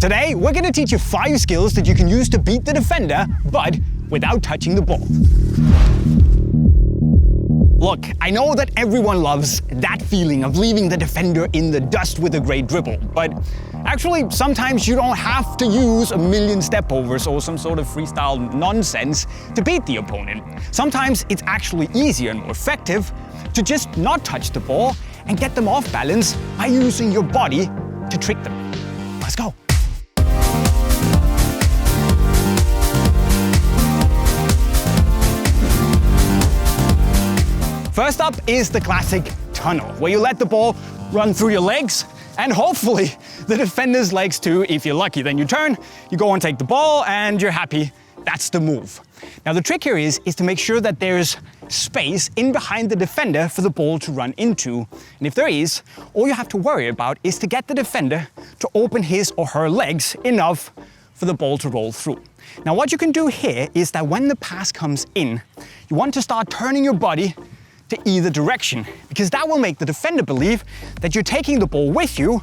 Today, we're going to teach you 5 skills that you can use to beat the defender, but without touching the ball. Look, I know that everyone loves that feeling of leaving the defender in the dust with a great dribble, but actually, sometimes you don't have to use a million stepovers or some sort of freestyle nonsense to beat the opponent. Sometimes it's actually easier and more effective to just not touch the ball and get them off balance by using your body to trick them. Let's go. First up is the classic tunnel, where you let the ball run through your legs and hopefully the defender's legs too. If you're lucky, then you turn, you go and take the ball and you're happy. That's the move. Now the trick here is to make sure that there's space in behind the defender for the ball to run into. And if there is, all you have to worry about is to get the defender to open his or her legs enough for the ball to roll through. Now what you can do here is that when the pass comes in, you want to start turning your body to either direction, because that will make the defender believe that you're taking the ball with you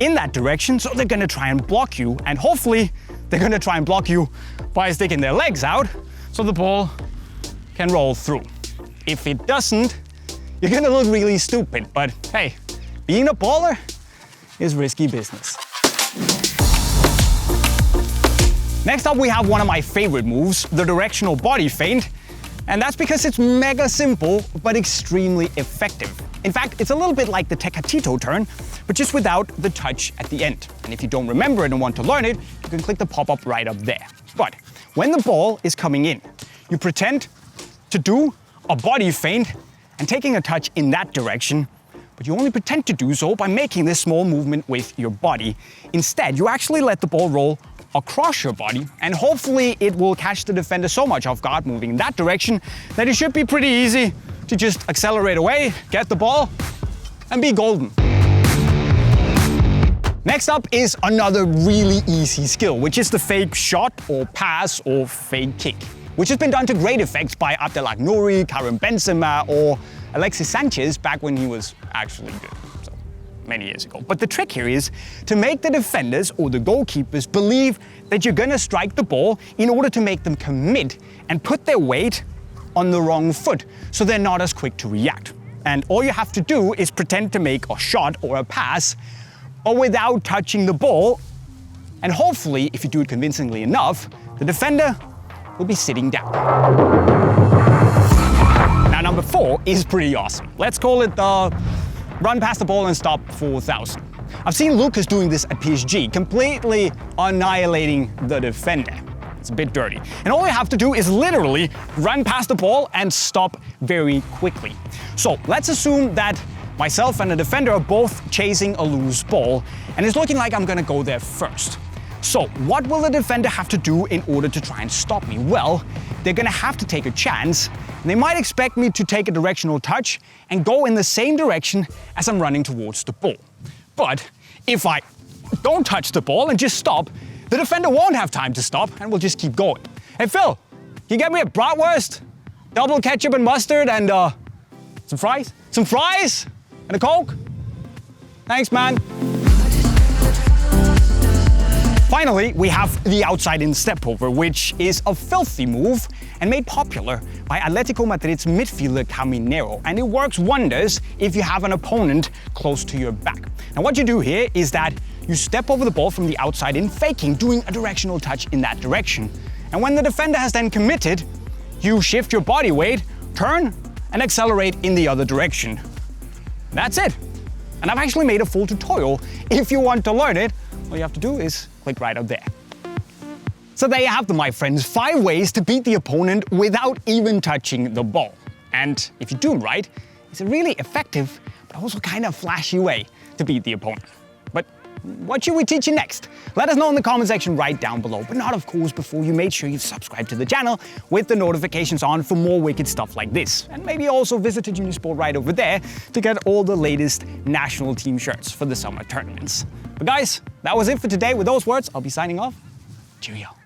in that direction, so they're gonna try and block you, and hopefully they're gonna try and block you by sticking their legs out so the ball can roll through. If it doesn't, you're gonna look really stupid, but hey, being a baller is risky business. Next up, we have one of my favorite moves, the directional body feint. And that's because it's mega simple, but extremely effective. In fact, it's a little bit like the Tecatito turn, but just without the touch at the end. And if you don't remember it and want to learn it, you can click the pop-up right up there. But when the ball is coming in, you pretend to do a body feint and taking a touch in that direction, but you only pretend to do so by making this small movement with your body. Instead, you actually let the ball roll across your body, and hopefully it will catch the defender so much off guard moving in that direction that it should be pretty easy to just accelerate away, get the ball, and be golden. Next up is another really easy skill, which is the fake shot or pass or fake kick, which has been done to great effect by Abdelak Nouri, Karim Benzema, or Alexis Sanchez back when he was actually good. Many years ago. But the trick here is to make the defenders or the goalkeepers believe that you're gonna strike the ball in order to make them commit and put their weight on the wrong foot, so they're not as quick to react. And all you have to do is pretend to make a shot or a pass, but without touching the ball. And hopefully, if you do it convincingly enough, the defender will be sitting down. Now, number 4 is pretty awesome. Let's call it the run past the ball and stop 4,000. I've seen Lucas doing this at PSG, completely annihilating the defender. It's a bit dirty. And all you have to do is literally run past the ball and stop very quickly. So let's assume that myself and the defender are both chasing a loose ball, and it's looking like I'm gonna go there first. So what will the defender have to do in order to try and stop me? Well, they're gonna have to take a chance, and they might expect me to take a directional touch and go in the same direction as I'm running towards the ball. But if I don't touch the ball and just stop, the defender won't have time to stop and will just keep going. Hey Phil, can you get me a bratwurst, double ketchup and mustard, and some fries? Some fries? And a Coke? Thanks, man. Finally, we have the outside-in stepover, which is a filthy move and made popular by Atletico Madrid's midfielder Caminero, and it works wonders if you have an opponent close to your back. Now what you do here is that you step over the ball from the outside in, faking, doing a directional touch in that direction. And when the defender has then committed, you shift your body weight, turn, and accelerate in the other direction. That's it. And I've actually made a full tutorial. If you want to learn it, all you have to do is click right up there. So there you have them, my friends. 5 ways to beat the opponent without even touching the ball. And if you do them right, it's a really effective, but also kind of flashy way to beat the opponent. But what should we teach you next? Let us know in the comment section right down below, but not of course before you made sure you've subscribed to the channel with the notifications on for more wicked stuff like this. And maybe also visited Unisport right over there to get all the latest national team shirts for the summer tournaments. But guys, that was it for today. With those words, I'll be signing off. Cheerio.